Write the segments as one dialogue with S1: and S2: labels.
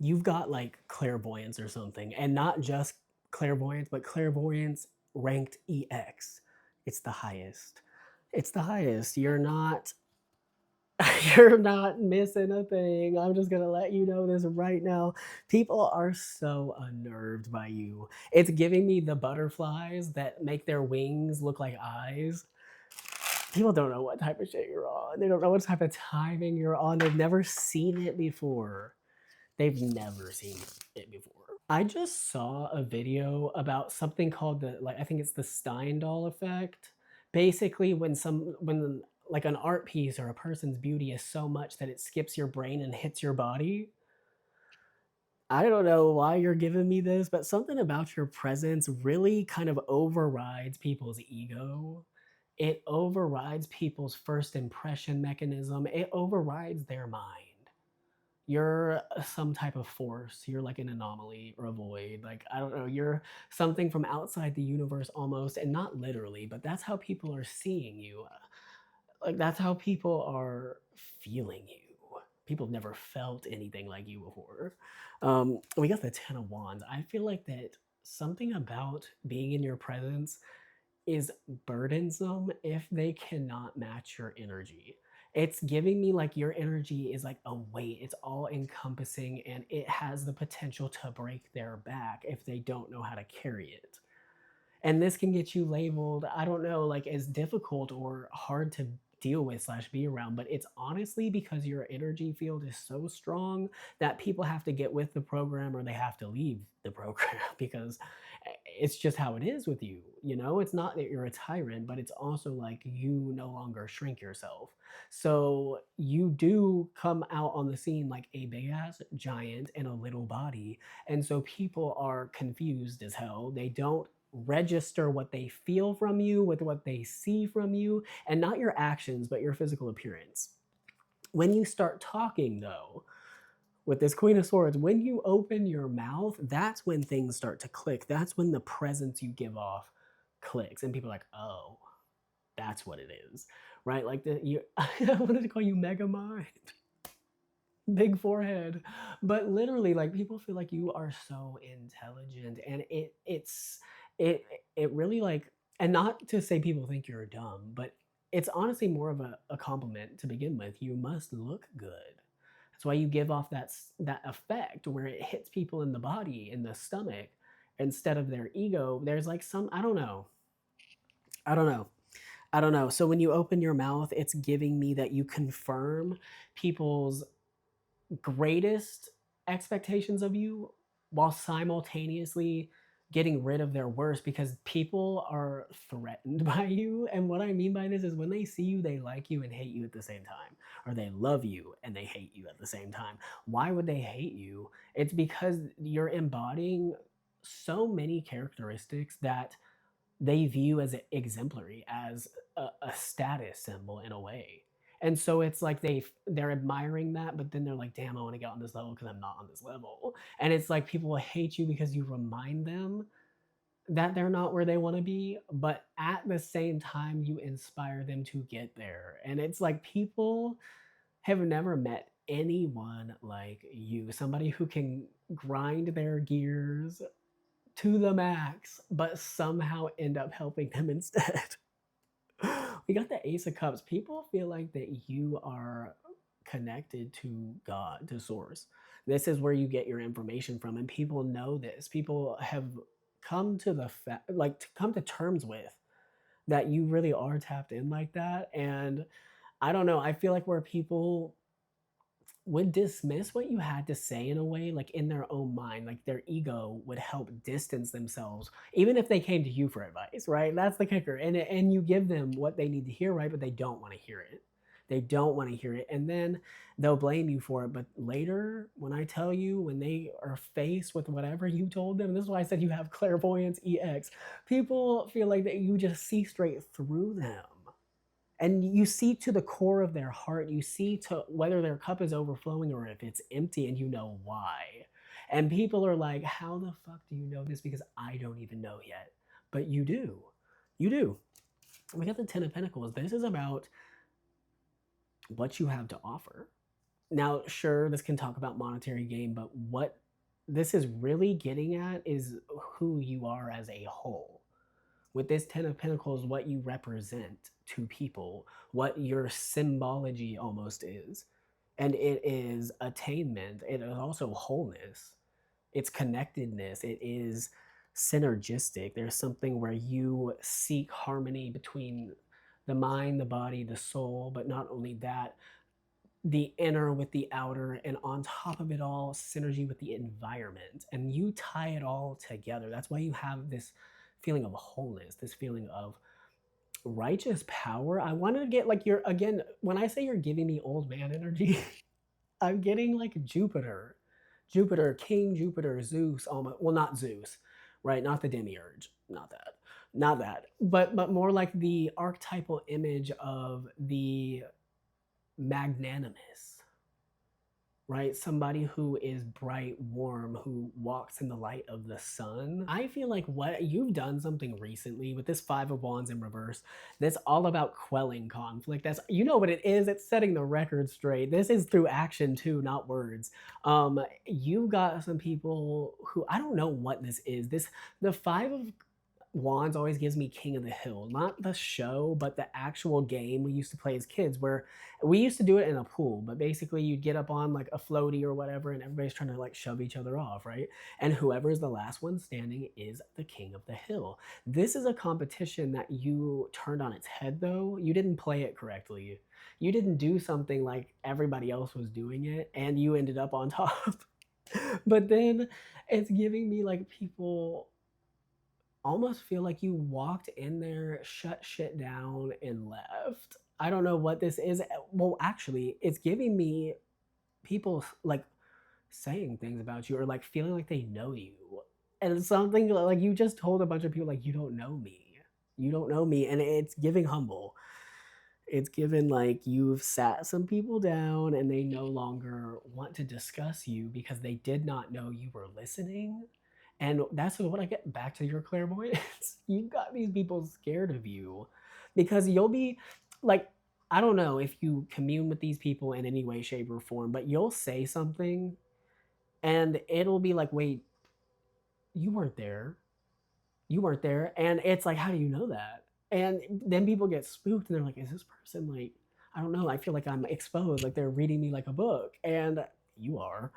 S1: you've got like clairvoyance or something, and not just clairvoyance, but clairvoyance ranked EX. It's the highest. It's the highest. You're not you're not missing a thing. I'm just gonna let you know this right now. People are so unnerved by you. It's giving me the butterflies that make their wings look like eyes. People don't know what type of shit you're on. They don't know what type of timing you're on. They've never seen it before. They've never seen it before. I just saw a video about something called the, like, I think it's the Stendhal effect. Basically, when like an art piece or a person's beauty is so much that it skips your brain and hits your body. I don't know why you're giving me this, but something about your presence really kind of overrides people's ego. It overrides people's first impression mechanism. It overrides their mind. You're some type of force. You're like an anomaly or a void. Like, I don't know, you're something from outside the universe almost, and not literally, but that's how people are seeing you. Like, that's how people are feeling you. People have never felt anything like you before. We got the Ten of Wands. I feel like that something about being in your presence is burdensome if they cannot match your energy. It's giving me like your energy is like a weight, it's all encompassing, and it has the potential to break their back if they don't know how to carry it. And this can get you labeled, I don't know, like as difficult or hard to deal with slash be around, but it's honestly because your energy field is so strong that people have to get with the program or they have to leave the program because it's just how it is with you. You know, it's not that you're a tyrant, but it's also like you no longer shrink yourself. So you do come out on the scene like a big ass giant in a little body. And so people are confused as hell. They don't register what they feel from you with what they see from you, and not your actions, but your physical appearance. When you start talking, though, with this Queen of Swords, when you open your mouth, that's when things start to click. That's when the presence you give off clicks, and people are like, "Oh, that's what it is," right? Like I wanted to call you Mega Mind, big forehead, but literally, like people feel like you are so intelligent, and it it really like, and not to say people think you're dumb, but it's honestly more of a compliment to begin with. You must look good. That's why you give off that effect where it hits people in the body, in the stomach, instead of their ego. There's like some, I don't know. I don't know. I don't know. So when you open your mouth, it's giving me that you confirm people's greatest expectations of you while simultaneously getting rid of their worst, because people are threatened by you. And what I mean by this is when they see you, they like you and hate you at the same time, or they love you and they hate you at the same time. Why would they hate you? It's because you're embodying so many characteristics that they view as exemplary, as a status symbol in a way. And so it's like they're admiring that, but then they're like, damn, I want to get on this level because I'm not on this level. And it's like people will hate you because you remind them that they're not where they want to be, but at the same time you inspire them to get there. And it's like people have never met anyone like you, somebody who can grind their gears to the max, but somehow end up helping them instead. We got the Ace of Cups. People feel like that you are connected to God, to Source. This is where you get your information from, and people know this. People have come to the like to come to terms with that you really are tapped in like that. And I don't know. I feel like where people would dismiss what you had to say in a way, like in their own mind, like their ego would help distance themselves, even if they came to you for advice, right? That's the kicker. And you give them what they need to hear, right? But they don't want to hear it. They don't want to hear it. And then they'll blame you for it. But later, when I tell you, when they are faced with whatever you told them, this is why I said you have clairvoyance EX, people feel like that you just see straight through them, and you see to the core of their heart. You see to whether their cup is overflowing or if it's empty, and you know why. And people are like, how the fuck do you know this? Because I don't even know yet. But you do. You do. We got the Ten of Pentacles. This is about what you have to offer. Now, sure, this can talk about monetary gain, but what this is really getting at is who you are as a whole. With this Ten of Pentacles, what you represent to people, what your symbology almost is. And it is attainment. It is also wholeness. It's connectedness. It is synergistic. There's something where you seek harmony between the mind, the body, the soul, but not only that, the inner with the outer, and on top of it all, synergy with the environment. And you tie it all together. That's why you have this feeling of wholeness, this feeling of righteous power. I want to get like, you're again, when I say you're giving me old man energy, I'm getting like Jupiter. Jupiter, King Jupiter, Zeus, almost, well, not Zeus, right? Not the demiurge, not that. Not that. But more like the archetypal image of the magnanimous, right? Somebody who is bright, warm, who walks in the light of the sun. I feel like what you've done something recently with this Five of Wands in reverse, that's all about quelling conflict. That's, you know what it is, it's setting the record straight. This is through action too, not words. You got some people who, I don't know what this is. The Five of Wands always gives me King of the Hill, not the show, but the actual game we used to play as kids, where we used to do it in a pool, but basically you'd get up on like a floaty or whatever, and everybody's trying to like shove each other off, right? And whoever is the last one standing is the King of the Hill. This is a competition that you turned on its head, though. You didn't play it correctly. You didn't do something like everybody else was doing it, and you ended up on top. But then it's giving me like people almost feel like you walked in there, shut shit down, and left. I don't know what this is. Well, actually, it's giving me people like saying things about you, or like feeling like they know you. And something like you just told a bunch of people, like, you don't know me. You don't know me. And it's giving humble. It's given like you've sat some people down and they no longer want to discuss you because they did not know you were listening. And that's what I get back to your clairvoyance. You've got these people scared of you because you'll be like, I don't know if you commune with these people in any way, shape, or form, but you'll say something and it'll be like, wait, you weren't there. You weren't there. And it's like, how do you know that? And then people get spooked and they're like, is this person like, I don't know. I feel like I'm exposed. Like they're reading me like a book. And you are.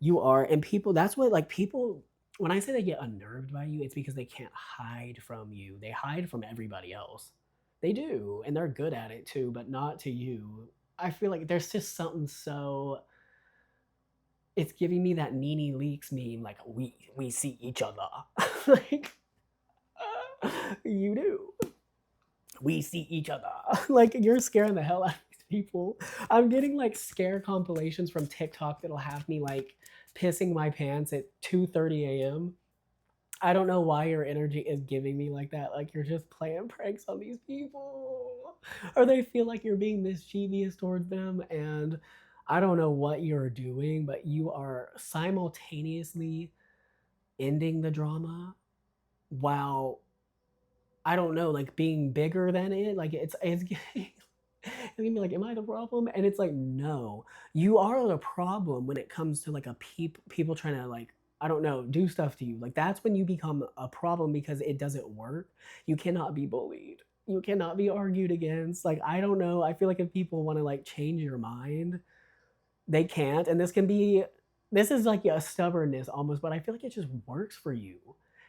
S1: You are. And people, that's what like people, when I say they get unnerved by you, it's because they can't hide from you. They hide from everybody else. They do. And they're good at it too, but not to you. I feel like there's just something so, it's giving me that Nene Leaks meme, like we see each other. Like you do. We see each other. Like you're scaring the hell out of these people. I'm getting like scare compilations from TikTok that'll have me like pissing my pants at 2:30 a.m. I don't know why your energy is giving me like that. Like you're just playing pranks on these people. Or they feel like you're being mischievous towards them. And I don't know what you're doing, but you are simultaneously ending the drama while, I don't know, like being bigger than it. Like it's getting, it's gonna be like, am I the problem? And it's like, no, you are the problem when it comes to like a people trying to like, I don't know, do stuff to you. Like that's when you become a problem because it doesn't work. You cannot be bullied. You cannot be argued against. Like I don't know. I feel like if people want to like change your mind, they can't. And this is like a stubbornness almost, but I feel like it just works for you.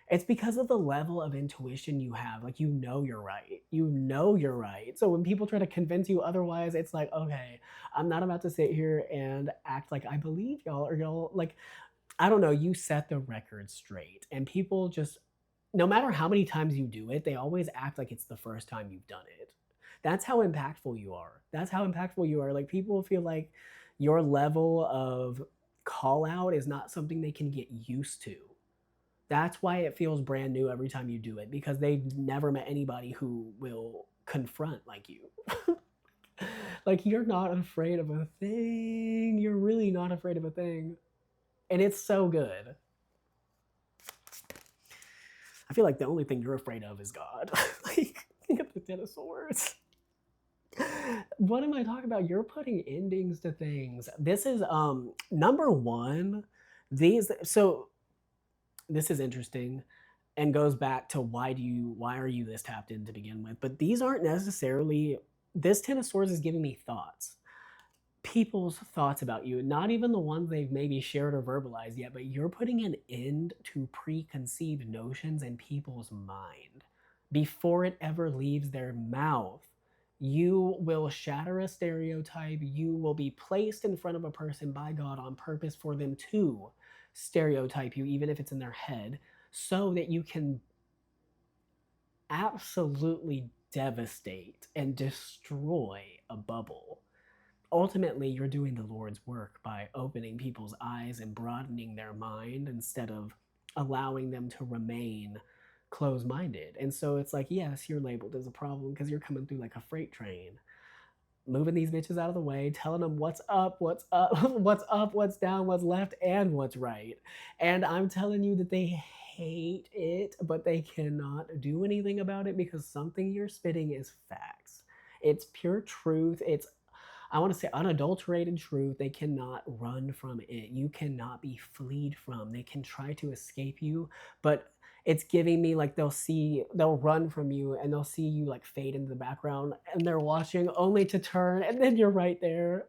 S1: It's because of the level of intuition you have. Like, you know you're right. You know you're right. So when people try to convince you otherwise, it's like, okay, I'm not about to sit here and act like I believe y'all, or y'all, like, I don't know, you set the record straight. And people just, no matter how many times you do it, they always act like it's the first time you've done it. That's how impactful you are. That's how impactful you are. Like, people feel like your level of call out is not something they can get used to. That's why it feels brand new every time you do it, because they've never met anybody who will confront like you. Like, you're not afraid of a thing. You're really not afraid of a thing. And it's so good. I feel like the only thing you're afraid of is God. Like, think of the Ten of Swords. What am I talking about? You're putting endings to things. This is number one. These so this is interesting and goes back to why are you this tapped in to begin with? But these aren't necessarily this Ten of Swords is giving me thoughts. People's thoughts about you, not even the ones they've maybe shared or verbalized yet, but you're putting an end to preconceived notions in people's mind before it ever leaves their mouth. You will shatter a stereotype. You will be placed in front of a person by God on purpose for them to stereotype you, even if it's in their head, so that you can absolutely devastate and destroy a bubble. Ultimately, you're doing the Lord's work by opening people's eyes and broadening their mind instead of allowing them to remain closed minded. And so it's like, yes, you're labeled as a problem because you're coming through like a freight train, moving these bitches out of the way, telling them what's up, what's up, what's down, what's left, and what's right. And I'm telling you that they hate it, but they cannot do anything about it because something you're spitting is facts. It's pure truth. It's I want to say unadulterated truth. They cannot run from it. You cannot be fleed from. They can try to escape you, but it's giving me like they'll run from you and they'll see you like fade into the background and they're watching only to turn and then you're right there.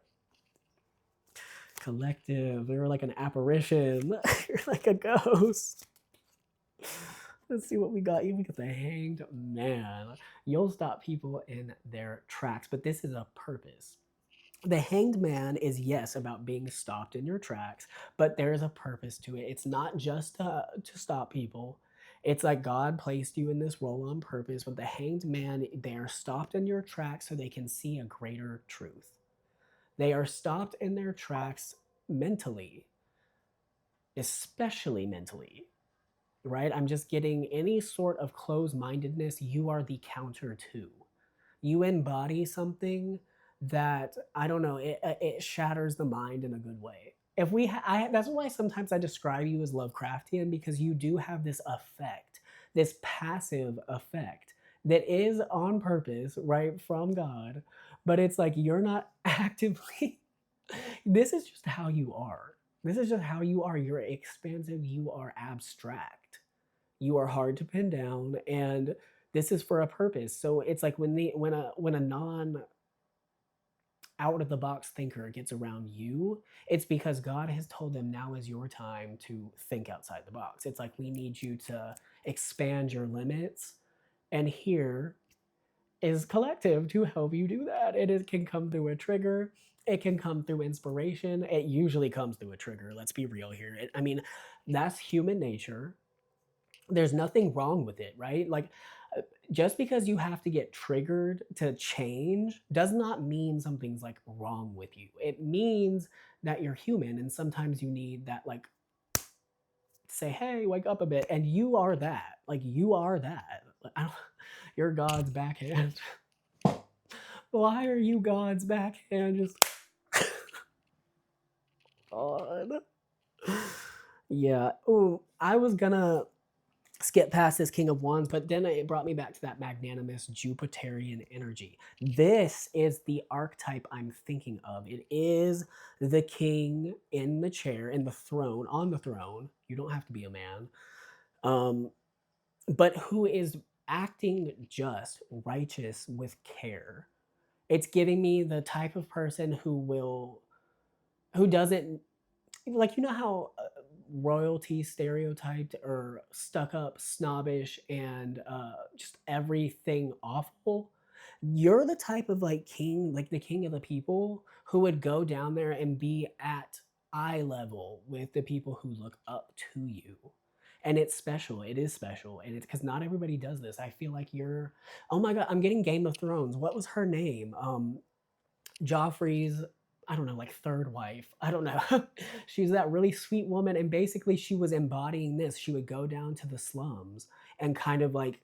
S1: Collective. You're like an apparition. You're like a ghost. Let's see what we got. We got the Hanged Man. You'll stop people in their tracks, but this is a purpose. The Hanged Man is, yes, about being stopped in your tracks, but there's a purpose to it. It's not just to stop people. It's like God placed you in this role on purpose. But the Hanged Man, they are stopped in your tracks so they can see a greater truth. They are stopped in their tracks mentally, especially mentally, right? I'm just getting any sort of closed mindedness, you are the counter to. You embody something that I don't know. It shatters the mind in a good way. If we, that's why sometimes I describe you as Lovecraftian because you do have this effect, this passive effect that is on purpose, right from God, but it's like you're not actively. This is just how you are. This is just how you are. You're expansive. You are abstract. You are hard to pin down, and this is for a purpose. So it's like when a non out of the box thinker gets around you, it's because God has told them now is your time to think outside the box. It's like we need you to expand your limits, and here is collective to help you do that. It can come through a trigger. It can come through inspiration. It usually comes through a trigger. Let's be real here. I mean, that's human nature. There's nothing wrong with it, right? Like just because you have to get triggered to change does not mean something's like wrong with you. It means that you're human and sometimes you need that like say, "Hey, wake up a bit." And you are that. Like you are that. I don't, you're God's backhand. Why are you God's backhand? Just God. Yeah. Ooh, I was gonna skip past this King of Wands, but then it brought me back to that magnanimous Jupiterian energy. This is the archetype I'm thinking of. It is the king in the chair, in the throne, on the throne. You don't have to be a man, um, but who is acting just, righteous with care. It's giving me the type of person who doesn't like you know how royalty stereotyped or stuck up snobbish and just everything awful. You're the type of like king, like the king of the people who would go down there and be at eye level with the people who look up to you. And it's special. It is special. And it's because not everybody does this. I feel like you're, oh my God, I'm getting Game of Thrones. What was her name? Joffrey's, I don't know, like third wife. I don't know. She's that really sweet woman. And basically, she was embodying this. She would go down to the slums and kind of like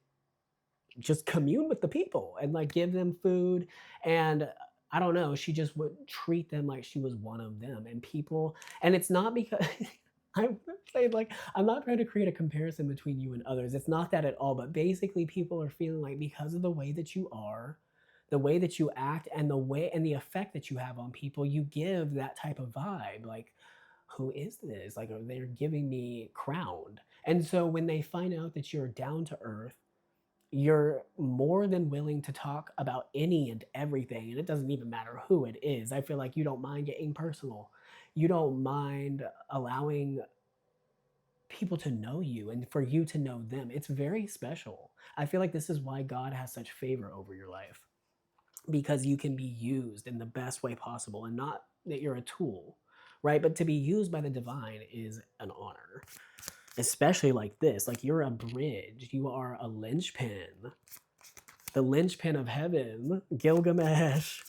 S1: just commune with the people and like give them food. And I don't know, she just would treat them like she was one of them. And people, and it's not because. I'm saying like I'm not trying to create a comparison between you and others. It's not that at all. But basically, people are feeling like because of the way that you are, The way that you act and the way and the effect that you have on people, you give that type of vibe. Like, who is this? Like, they're giving me crowned. And so when they find out that you're down to earth, you're more than willing to talk about any and everything. And it doesn't even matter who it is. I feel like you don't mind getting personal. You don't mind allowing people to know you and for you to know them. It's very special. I feel like this is why God has such favor over your life, because you can be used in the best way possible, and not that you're a tool, right? But to be used by the divine is an honor, especially like this. Like, you're a bridge, you are a linchpin, the linchpin of heaven, Gilgamesh.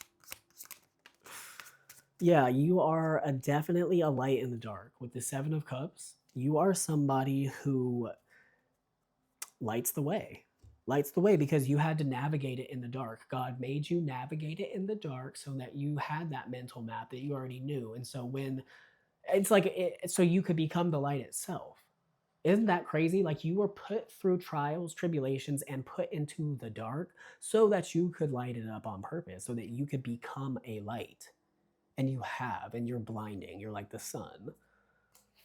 S1: Yeah, you are definitely a light in the dark. With the Seven of Cups, you are somebody who lights the way. Lights the way because you had to navigate it in the dark. God made you navigate it in the dark so that you had that mental map that you already knew. And so when it's like, so you could become the light itself. Isn't that crazy? Like, you were put through trials, tribulations, and put into the dark so that you could light it up on purpose, so that you could become a light. And you have, and you're blinding. You're like the sun.